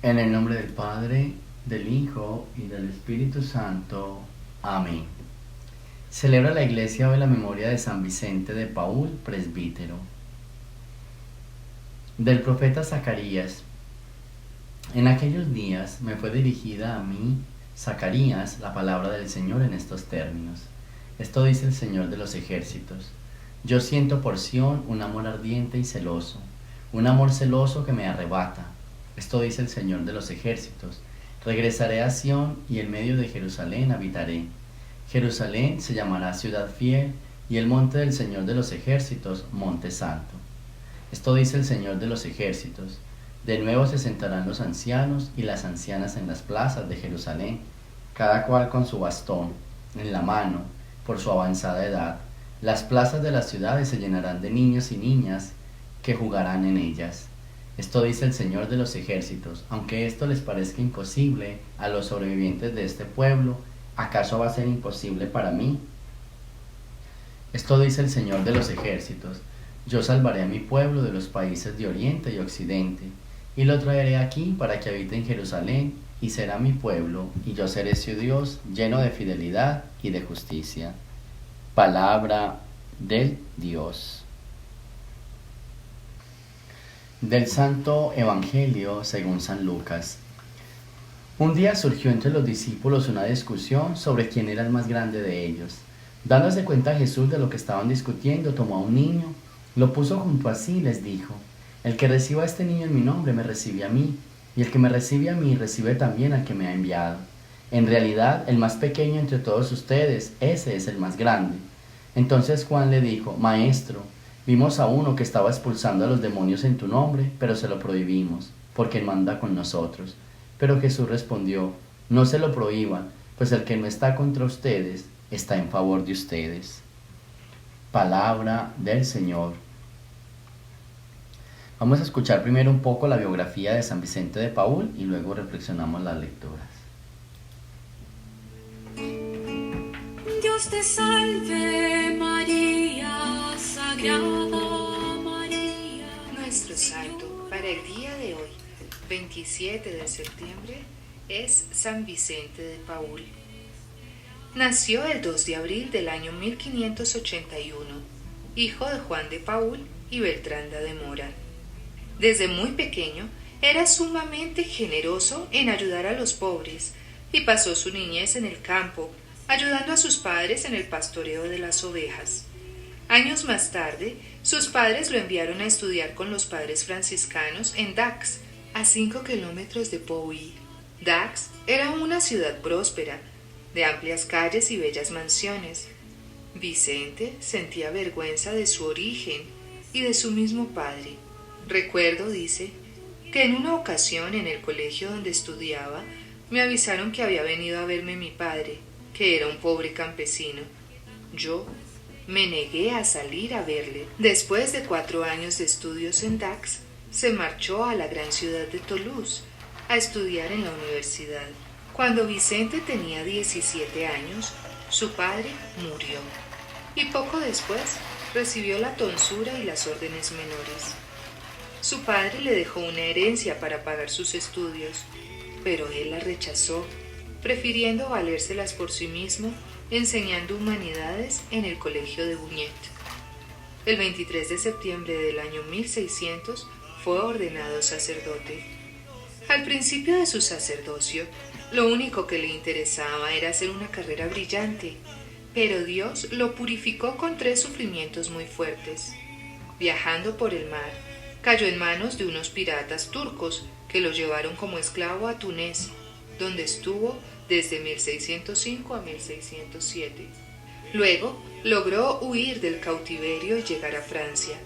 En el nombre del Padre, del Hijo y del Espíritu Santo. Amén. Celebra la Iglesia hoy la memoria de San Vicente de Paúl, presbítero. Del profeta Zacarías. En aquellos días me fue dirigida a mí, Zacarías, la palabra del Señor en estos términos. Esto dice el Señor de los ejércitos. Yo siento por Sión un amor ardiente y celoso, un amor celoso que me arrebata. Esto dice el Señor de los ejércitos. Regresaré a Sión y en medio de Jerusalén habitaré. Jerusalén se llamará ciudad fiel y el monte del Señor de los ejércitos, monte santo. Esto dice el Señor de los ejércitos. De nuevo se sentarán los ancianos y las ancianas en las plazas de Jerusalén, cada cual con su bastón en la mano, por su avanzada edad. Las plazas de las ciudades se llenarán de niños y niñas que jugarán en ellas. Esto dice el Señor de los ejércitos. Aunque esto les parezca imposible a los sobrevivientes de este pueblo, ¿acaso va a ser imposible para mí? Esto dice el Señor de los ejércitos. Yo salvaré a mi pueblo de los países de Oriente y Occidente, y lo traeré aquí para que habite en Jerusalén, y será mi pueblo, y yo seré su Dios, lleno de fidelidad y de justicia. Palabra del Dios. Del Santo Evangelio según San Lucas. Un día surgió entre los discípulos una discusión sobre quién era el más grande de ellos. Dándose cuenta Jesús de lo que estaban discutiendo, tomó a un niño, lo puso junto a sí y les dijo: El que reciba a este niño en mi nombre me recibe a mí, y el que me recibe a mí recibe también al que me ha enviado. En realidad, el más pequeño entre todos ustedes, ese es el más grande. Entonces Juan le dijo: Maestro, vimos a uno que estaba expulsando a los demonios en tu nombre, pero se lo prohibimos, porque él manda con nosotros. Pero Jesús respondió: No se lo prohíban, pues el que no está contra ustedes, está en favor de ustedes. Palabra del Señor. Vamos a escuchar primero un poco la biografía de San Vicente de Paúl y luego reflexionamos las lecturas. Dios te salve María, Sagrada María. Nuestro santo para el día de hoy, 27 de septiembre, es San Vicente de Paúl. Nació el 2 de abril del año 1581, hijo de Juan de Paúl y Bertranda de Mora. Desde muy pequeño era sumamente generoso en ayudar a los pobres y pasó su niñez en el campo, ayudando a sus padres en el pastoreo de las ovejas. Años más tarde, sus padres lo enviaron a estudiar con los padres franciscanos en Dax, a 5 kilómetros de Pouilly. Dax era una ciudad próspera, de amplias calles y bellas mansiones. Vicente sentía vergüenza de su origen y de su mismo padre. Recuerdo, dice, que en una ocasión en el colegio donde estudiaba, me avisaron que había venido a verme mi padre, que era un pobre campesino. Yo me negué a salir a verle. Después de 4 años de estudios en Dax, se marchó a la gran ciudad de Toulouse a estudiar en la universidad. Cuando Vicente tenía 17 años, su padre murió y poco después recibió la tonsura y las órdenes menores. Su padre le dejó una herencia para pagar sus estudios, pero él la rechazó, prefiriendo valérselas por sí mismo enseñando humanidades en el colegio de Bugnet. El 23 de septiembre del año 1600 fue ordenado sacerdote. Al principio de su sacerdocio, lo único que le interesaba era hacer una carrera brillante, pero Dios lo purificó con 3 sufrimientos muy fuertes. Viajando por el mar, cayó en manos de unos piratas turcos que lo llevaron como esclavo a Túnez, donde estuvo desde 1605 a 1607. Luego logró huir del cautiverio y llegar a Francia.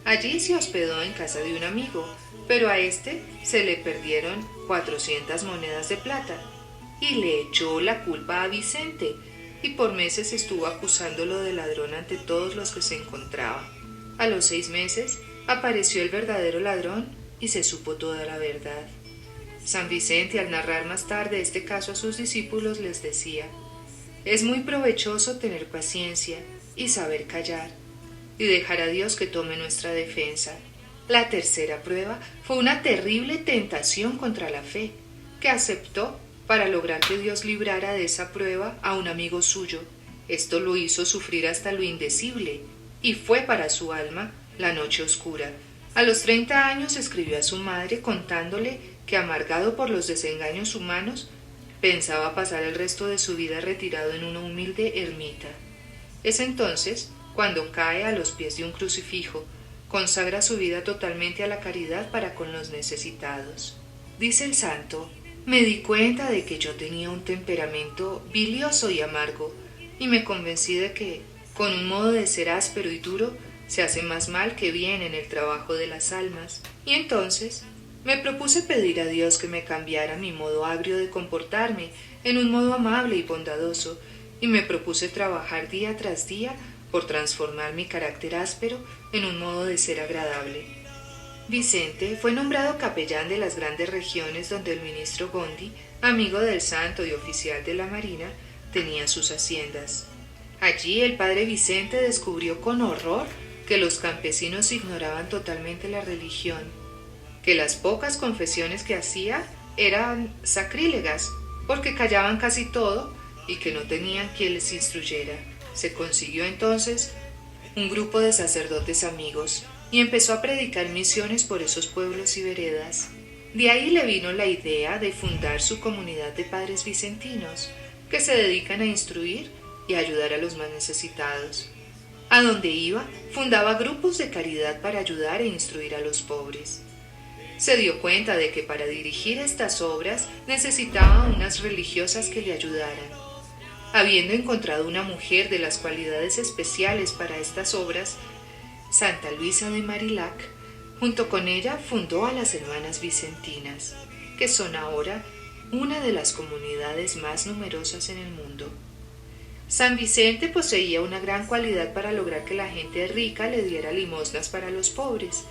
Allí se hospedó en casa de un amigo, pero a este se le perdieron 400 monedas de plata y le echó la culpa a Vicente y por meses estuvo acusándolo de ladrón ante todos los que se encontraba. A los 6 meses apareció el verdadero ladrón y se supo toda la verdad. San Vicente, al narrar más tarde este caso a sus discípulos, les decía: es muy provechoso tener paciencia y saber callar, y dejar a Dios que tome nuestra defensa, La tercera prueba fue una terrible tentación contra la fe, que aceptó para lograr que Dios librara de esa prueba a un amigo suyo. Esto lo hizo sufrir hasta lo indecible, y fue para su alma la noche oscura. A los 30 años escribió a su madre contándole que, amargado por los desengaños humanos, pensaba pasar el resto de su vida retirado en una humilde ermita. Es entonces cuando cae a los pies de un crucifijo, consagra su vida totalmente a la caridad para con los necesitados. Dice el santo: me di cuenta de que yo tenía un temperamento bilioso y amargo, y me convencí de que, con un modo de ser áspero y duro, se hace más mal que bien en el trabajo de las almas. Y entonces me propuse pedir a Dios que me cambiara mi modo agrio de comportarme en un modo amable y bondadoso, y me propuse trabajar día tras día por transformar mi carácter áspero en un modo de ser agradable. Vicente fue nombrado capellán de las grandes regiones donde el ministro Gondi, amigo del santo y oficial de la marina, tenía sus haciendas. Allí el padre Vicente descubrió con horror que los campesinos ignoraban totalmente la religión, que las pocas confesiones que hacía eran sacrílegas, porque callaban casi todo y que no tenían quien les instruyera. Se consiguió entonces un grupo de sacerdotes amigos y empezó a predicar misiones por esos pueblos y veredas. De ahí le vino la idea de fundar su comunidad de padres vicentinos, que se dedican a instruir y a ayudar a los más necesitados. A donde iba, fundaba grupos de caridad para ayudar e instruir a los pobres. Se dio cuenta de que para dirigir estas obras necesitaba unas religiosas que le ayudaran. Habiendo encontrado una mujer de las cualidades especiales para estas obras, Santa Luisa de Marillac, junto con ella fundó a las Hermanas Vicentinas, que son ahora una de las comunidades más numerosas en el mundo. San Vicente poseía una gran cualidad para lograr que la gente rica le diera limosnas para los pobres.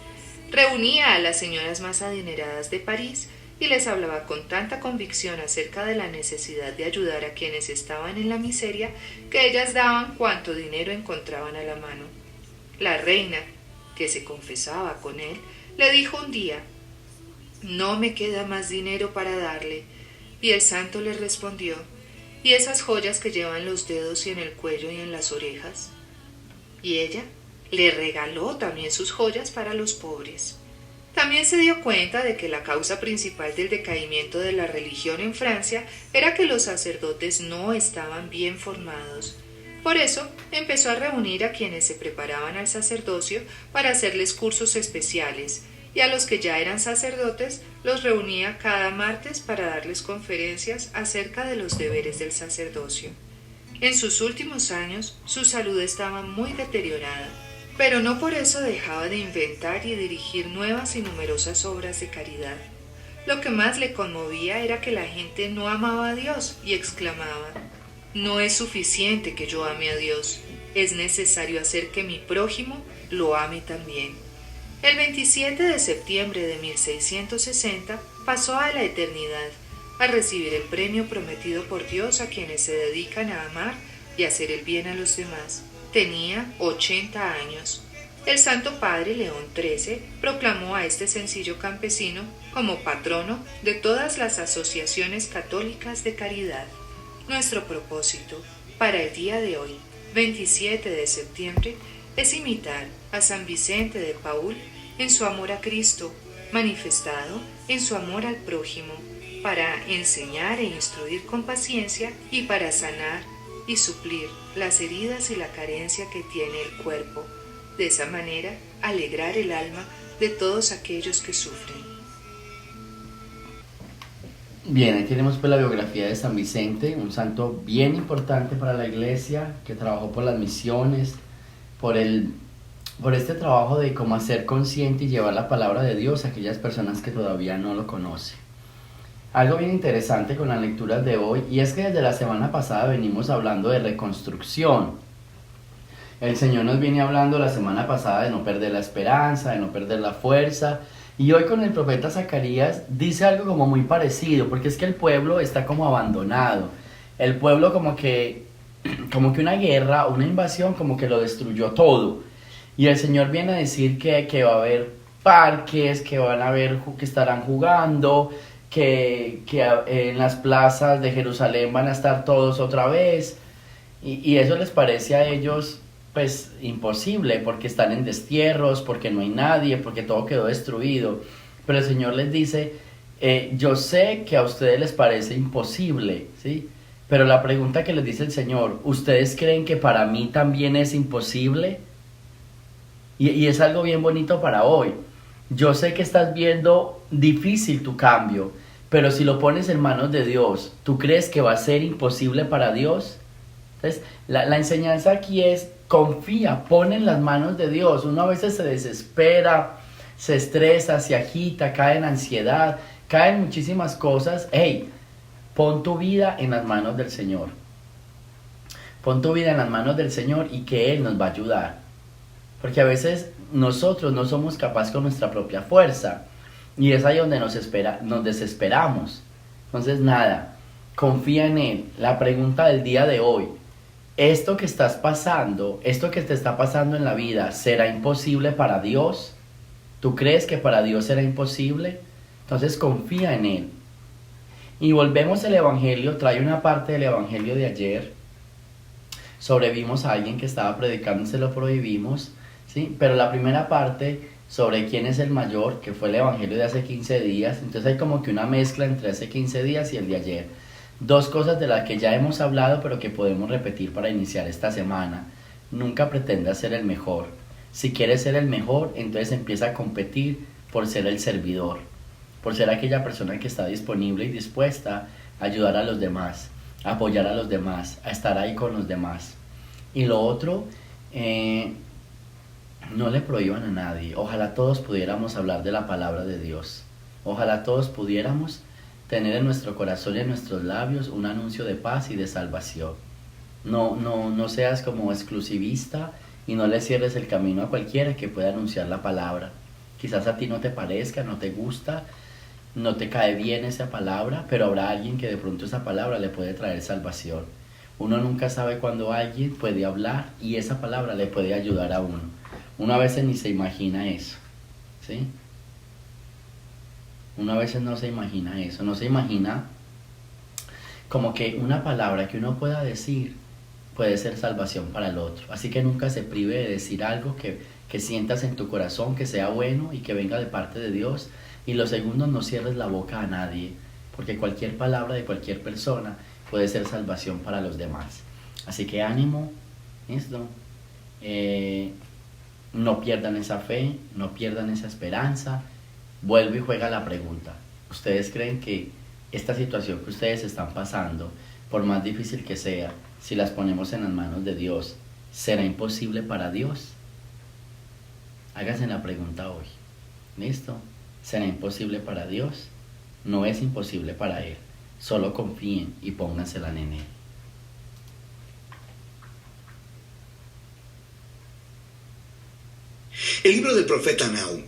Reunía a las señoras más adineradas de París y les hablaba con tanta convicción acerca de la necesidad de ayudar a quienes estaban en la miseria, que ellas daban cuanto dinero encontraban a la mano. La reina, que se confesaba con él, le dijo un día: «No me queda más dinero para darle». Y el santo le respondió: «¿Y esas joyas que llevan los dedos y en el cuello y en las orejas?». Y ella le regaló también sus joyas para los pobres. También se dio cuenta de que la causa principal del decaimiento de la religión en Francia era que los sacerdotes no estaban bien formados. Por eso empezó a reunir a quienes se preparaban al sacerdocio para hacerles cursos especiales, y a los que ya eran sacerdotes los reunía cada martes para darles conferencias acerca de los deberes del sacerdocio. En sus últimos años su salud estaba muy deteriorada, pero no por eso dejaba de inventar y dirigir nuevas y numerosas obras de caridad. Lo que más le conmovía era que la gente no amaba a Dios y exclamaba: «No es suficiente que yo ame a Dios, es necesario hacer que mi prójimo lo ame también». El 27 de septiembre de 1660 pasó a la eternidad, a recibir el premio prometido por Dios a quienes se dedican a amar y hacer el bien a los demás. Tenía 80 años. El Santo Padre León XIII proclamó a este sencillo campesino como patrono de todas las asociaciones católicas de caridad. Nuestro propósito para el día de hoy, 27 de septiembre, es imitar a San Vicente de Paúl en su amor a Cristo, manifestado en su amor al prójimo, para enseñar e instruir con paciencia y para sanar y suplir las heridas y la carencia que tiene el cuerpo. De esa manera, alegrar el alma de todos aquellos que sufren. Bien, ahí tenemos pues la biografía de San Vicente, un santo bien importante para la iglesia, que trabajó por las misiones, por este trabajo de cómo hacer consciente y llevar la palabra de Dios a aquellas personas que todavía no lo conocen. Algo bien interesante con las lecturas de hoy, y es que desde la semana pasada venimos hablando de reconstrucción. El Señor nos viene hablando la semana pasada de no perder la esperanza, de no perder la fuerza, y hoy con el profeta Zacarías dice algo como muy parecido, porque es que el pueblo está como abandonado. El pueblo como que una guerra, una invasión, como que lo destruyó todo. Y el Señor viene a decir que va a haber parques, que van a ver que estarán jugando, que en las plazas de Jerusalén van a estar todos otra vez, y eso les parece a ellos pues imposible, porque están en destierros, porque no hay nadie, porque todo quedó destruido. Pero el Señor les dice, yo sé que a ustedes les parece imposible, ¿sí? Pero la pregunta que les dice el Señor, ¿ustedes creen que para mí también es imposible? Y es algo bien bonito para hoy. Yo sé que estás viendo difícil tu cambio, pero si lo pones en manos de Dios, ¿tú crees que va a ser imposible para Dios? Entonces, la enseñanza aquí es, confía, pon en las manos de Dios. Uno a veces se desespera, se estresa, se agita, cae en ansiedad, cae en muchísimas cosas. Hey, pon tu vida en las manos del Señor. Pon tu vida en las manos del Señor y que Él nos va a ayudar. Porque a veces nosotros no somos capaces con nuestra propia fuerza. Y es ahí donde nos desesperamos. Entonces nada, confía en Él. La pregunta del día de hoy, esto que estás pasando, esto que te está pasando en la vida, ¿será imposible para Dios? ¿Tú crees que para Dios será imposible? Entonces confía en Él. Y volvemos al Evangelio, trae una parte del Evangelio de ayer. Sobrevivimos a alguien que estaba predicando, se lo prohibimos, ¿sí? Pero la primera parte sobre quién es el mayor, que fue el Evangelio de hace 15 días, entonces hay como que una mezcla entre hace 15 días y el de ayer. Dos cosas de las que ya hemos hablado, pero que podemos repetir para iniciar esta semana. Nunca pretendas ser el mejor. Si quieres ser el mejor, entonces empieza a competir por ser el servidor, por ser aquella persona que está disponible y dispuesta a ayudar a los demás, a apoyar a los demás, a estar ahí con los demás. Y lo otro, no le prohíban a nadie. Ojalá todos pudiéramos hablar de la palabra de Dios. Ojalá todos pudiéramos tener en nuestro corazón y en nuestros labios un anuncio de paz y de salvación. No seas como exclusivista y no le cierres el camino a cualquiera que pueda anunciar la palabra. Quizás a ti no te parezca, no te gusta, no te cae bien esa palabra, pero habrá alguien que de pronto esa palabra le puede traer salvación. Uno nunca sabe cuándo alguien puede hablar y esa palabra le puede ayudar a uno. Uno a veces ni se imagina eso, ¿sí? Uno a veces no se imagina eso, no se imagina como que una palabra que uno pueda decir puede ser salvación para el otro. Así que nunca se prive de decir algo que sientas en tu corazón, que sea bueno y que venga de parte de Dios. Y lo segundo, no cierres la boca a nadie, porque cualquier palabra de cualquier persona puede ser salvación para los demás. Así que ánimo, ¿listo? No pierdan esa fe, no pierdan esa esperanza. Vuelvo y juega la pregunta. ¿Ustedes creen que esta situación que ustedes están pasando, por más difícil que sea, si las ponemos en las manos de Dios, será imposible para Dios? Háganse la pregunta hoy. ¿Listo? ¿Será imposible para Dios? No es imposible para Él. Solo confíen y póngansela en Él. El libro del profeta Nahum.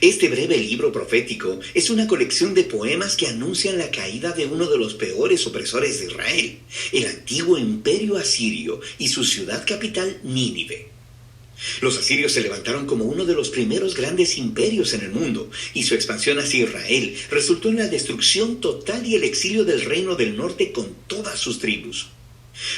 Este breve libro profético es una colección de poemas que anuncian la caída de uno de los peores opresores de Israel, el antiguo imperio asirio y su ciudad capital Nínive. Los asirios se levantaron como uno de los primeros grandes imperios en el mundo, y su expansión hacia Israel resultó en la destrucción total y el exilio del reino del norte con todas sus tribus.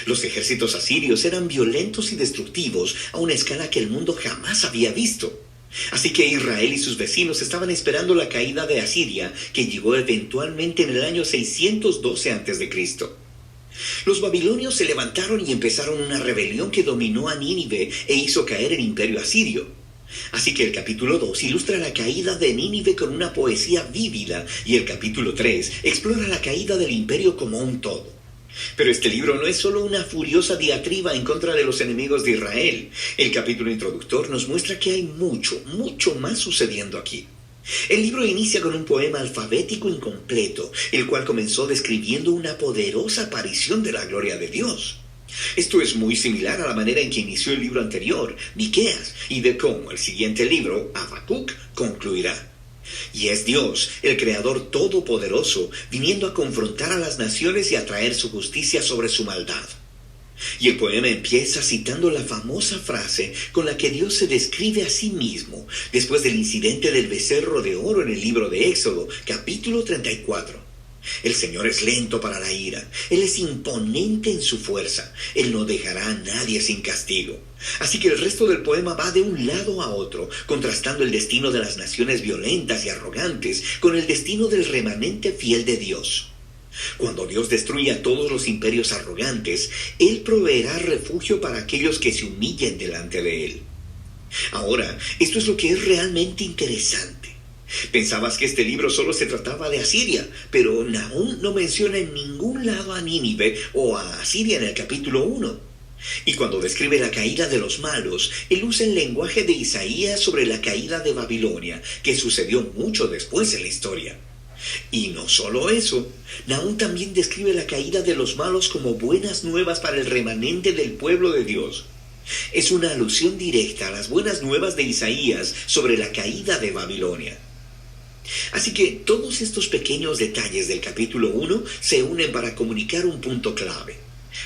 Los ejércitos asirios eran violentos y destructivos a una escala que el mundo jamás había visto. Así que Israel y sus vecinos estaban esperando la caída de Asiria, que llegó eventualmente en el año 612 a.C. Los babilonios se levantaron y empezaron una rebelión que dominó a Nínive e hizo caer el imperio asirio. Así que el capítulo 2 ilustra la caída de Nínive con una poesía vívida y el capítulo 3 explora la caída del imperio como un todo. Pero este libro no es solo una furiosa diatriba en contra de los enemigos de Israel. El capítulo introductor nos muestra que hay mucho más sucediendo aquí. El libro inicia con un poema alfabético incompleto, el cual comenzó describiendo una poderosa aparición de la gloria de Dios. Esto es muy similar a la manera en que inició el libro anterior, Miqueas, y de cómo el siguiente libro, Habacuc, concluirá. Y es Dios, el Creador Todopoderoso, viniendo a confrontar a las naciones y a traer su justicia sobre su maldad. Y el poema empieza citando la famosa frase con la que Dios se describe a sí mismo después del incidente del becerro de oro en el libro de Éxodo, capítulo 34. El Señor es lento para la ira, Él es imponente en su fuerza, Él no dejará a nadie sin castigo. Así que el resto del poema va de un lado a otro, contrastando el destino de las naciones violentas y arrogantes con el destino del remanente fiel de Dios. Cuando Dios destruya a todos los imperios arrogantes, Él proveerá refugio para aquellos que se humillen delante de Él. Ahora, esto es lo que es realmente interesante. Pensabas que este libro solo se trataba de Asiria, pero Nahum no menciona en ningún lado a Nínive o a Asiria en el capítulo 1. Y cuando describe la caída de los malos, él usa el lenguaje de Isaías sobre la caída de Babilonia, que sucedió mucho después en la historia. Y no solo eso, Nahum también describe la caída de los malos como buenas nuevas para el remanente del pueblo de Dios. Es una alusión directa a las buenas nuevas de Isaías sobre la caída de Babilonia. Así que todos estos pequeños detalles del capítulo 1 se unen para comunicar un punto clave.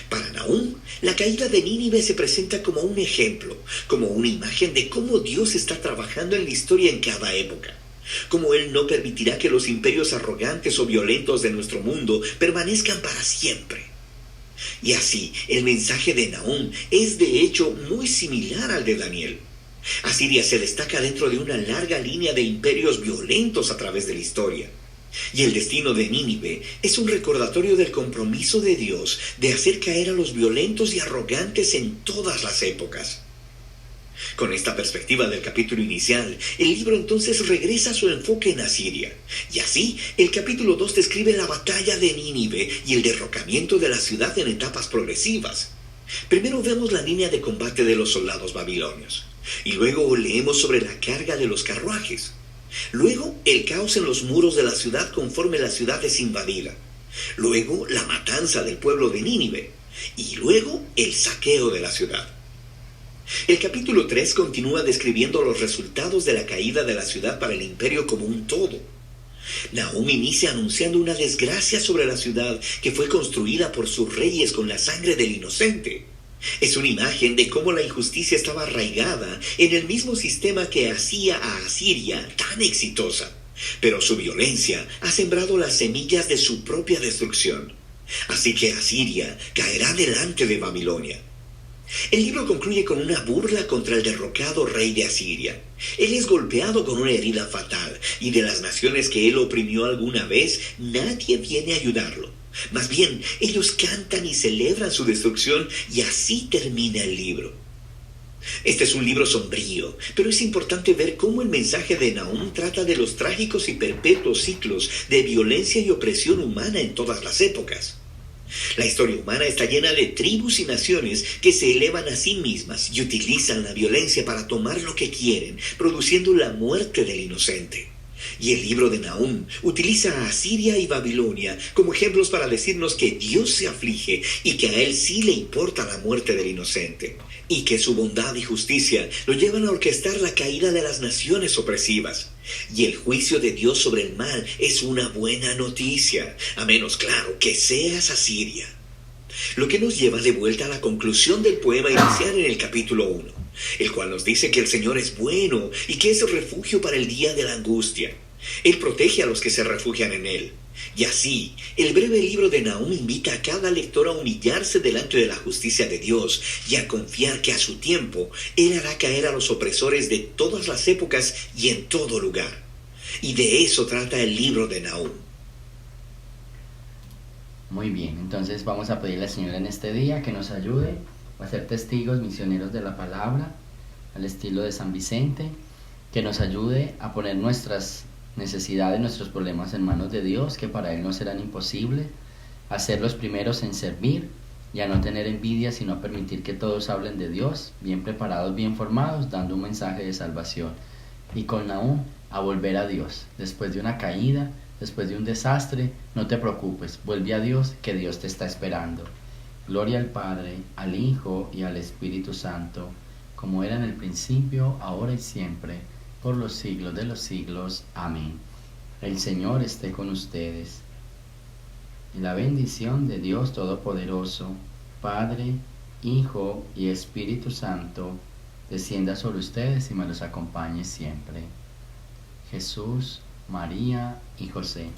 Para Nahum, la caída de Nínive se presenta como un ejemplo, como una imagen de cómo Dios está trabajando en la historia en cada época. Como Él no permitirá que los imperios arrogantes o violentos de nuestro mundo permanezcan para siempre. Y así, el mensaje de Nahum es de hecho muy similar al de Daniel. Asiria se destaca dentro de una larga línea de imperios violentos a través de la historia. Y el destino de Nínive es un recordatorio del compromiso de Dios de hacer caer a los violentos y arrogantes en todas las épocas. Con esta perspectiva del capítulo inicial, el libro entonces regresa a su enfoque en Asiria. Y así, el capítulo 2 describe la batalla de Nínive y el derrocamiento de la ciudad en etapas progresivas. Primero vemos la línea de combate de los soldados babilonios. Y luego leemos sobre la carga de los carruajes. Luego, el caos en los muros de la ciudad conforme la ciudad es invadida. Luego, la matanza del pueblo de Nínive. Y luego, el saqueo de la ciudad. El capítulo 3 continúa describiendo los resultados de la caída de la ciudad para el imperio como un todo. Nahum inicia anunciando una desgracia sobre la ciudad que fue construida por sus reyes con la sangre del inocente. Es una imagen de cómo la injusticia estaba arraigada en el mismo sistema que hacía a Asiria tan exitosa. Pero su violencia ha sembrado las semillas de su propia destrucción. Así que Asiria caerá delante de Babilonia. El libro concluye con una burla contra el derrocado rey de Asiria. Él es golpeado con una herida fatal, y de las naciones que él oprimió alguna vez, nadie viene a ayudarlo. Más bien, ellos cantan y celebran su destrucción, y así termina el libro. Este es un libro sombrío, pero es importante ver cómo el mensaje de Nahum trata de los trágicos y perpetuos ciclos de violencia y opresión humana en todas las épocas. La historia humana está llena de tribus y naciones que se elevan a sí mismas y utilizan la violencia para tomar lo que quieren, produciendo la muerte del inocente. Y el libro de Nahum utiliza a Asiria y Babilonia como ejemplos para decirnos que Dios se aflige y que a Él sí le importa la muerte del inocente, y que su bondad y justicia lo llevan a orquestar la caída de las naciones opresivas. Y el juicio de Dios sobre el mal es una buena noticia, a menos, claro, que seas Asiria. Lo que nos lleva de vuelta a la conclusión del poema inicial en el capítulo 1, el cual nos dice que el Señor es bueno y que es refugio para el día de la angustia. Él protege a los que se refugian en Él. Y así, el breve libro de Nahum invita a cada lector a humillarse delante de la justicia de Dios y a confiar que a su tiempo Él hará caer a los opresores de todas las épocas y en todo lugar. Y de eso trata el libro de Nahum. Muy bien, entonces vamos a pedirle al Señor en este día que nos ayude a ser testigos, misioneros de la palabra, al estilo de San Vicente, que nos ayude a poner nuestras necesidades, nuestros problemas en manos de Dios, que para Él no serán imposibles, a ser los primeros en servir y a no tener envidia, sino a permitir que todos hablen de Dios, bien preparados, bien formados, dando un mensaje de salvación. Y con Nahum, a volver a Dios, después de una caída, después de un desastre, no te preocupes, vuelve a Dios, que Dios te está esperando. Gloria al Padre, al Hijo y al Espíritu Santo, como era en el principio, ahora y siempre, por los siglos de los siglos. Amén. El Señor esté con ustedes. Y la bendición de Dios Todopoderoso, Padre, Hijo y Espíritu Santo, descienda sobre ustedes y me los acompañe siempre. Jesús, María y José.